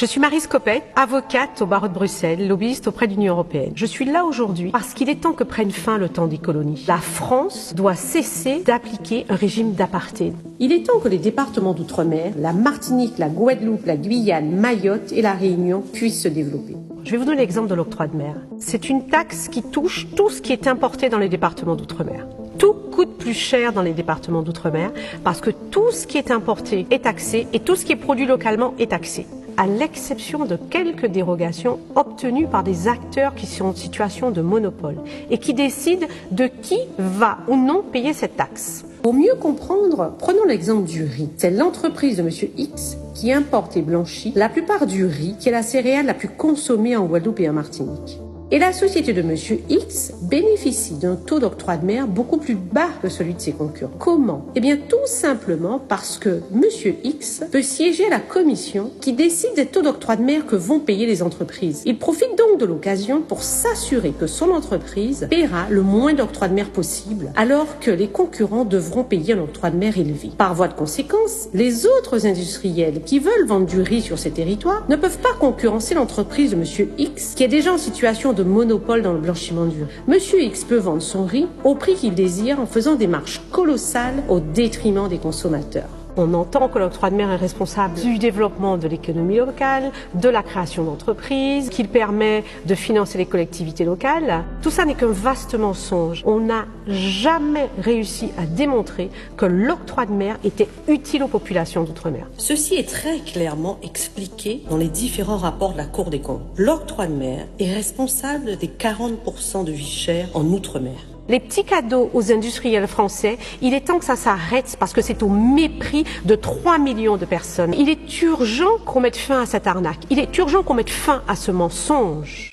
Je suis Maryse Copet, avocate au barreau de Bruxelles, lobbyiste auprès de l'Union européenne. Je suis là aujourd'hui parce qu'il est temps que prenne fin le temps des colonies. La France doit cesser d'appliquer un régime d'apartheid. Il est temps que les départements d'outre-mer, la Martinique, la Guadeloupe, la Guyane, Mayotte et la Réunion puissent se développer. Je vais vous donner l'exemple de l'octroi de mer. C'est une taxe qui touche tout ce qui est importé dans les départements d'outre-mer. Tout coûte plus cher dans les départements d'outre-mer parce que tout ce qui est importé est taxé et tout ce qui est produit localement est taxé, à l'exception de quelques dérogations obtenues par des acteurs qui sont en situation de monopole et qui décident de qui va ou non payer cette taxe. Pour mieux comprendre, prenons l'exemple du riz. C'est l'entreprise de M. X qui importe et blanchit la plupart du riz, qui est la céréale la plus consommée en Guadeloupe et en Martinique. Et la société de M. X bénéficie d'un taux d'octroi de mer beaucoup plus bas que celui de ses concurrents. Comment? Eh bien, tout simplement parce que M. X peut siéger à la commission qui décide des taux d'octroi de mer que vont payer les entreprises. Il profite donc de l'occasion pour s'assurer que son entreprise paiera le moins d'octroi de mer possible, alors que les concurrents devront payer un octroi de mer élevé. Par voie de conséquence, les autres industriels qui veulent vendre du riz sur ces territoires ne peuvent pas concurrencer l'entreprise de M. X, qui est déjà en situation de monopole dans le blanchiment du riz. Monsieur X peut vendre son riz au prix qu'il désire en faisant des marges colossales au détriment des consommateurs. On entend que l'octroi de mer est responsable du développement de l'économie locale, de la création d'entreprises, qu'il permet de financer les collectivités locales. Tout ça n'est qu'un vaste mensonge. On n'a jamais réussi à démontrer que l'octroi de mer était utile aux populations d'outre-mer. Ceci est très clairement expliqué dans les différents rapports de la Cour des comptes. L'octroi de mer est responsable des 40% de vie chère en outre-mer. Les petits cadeaux aux industriels français, il est temps que ça s'arrête parce que c'est au mépris de 3 millions de personnes. Il est urgent qu'on mette fin à cette arnaque. Il est urgent qu'on mette fin à ce mensonge.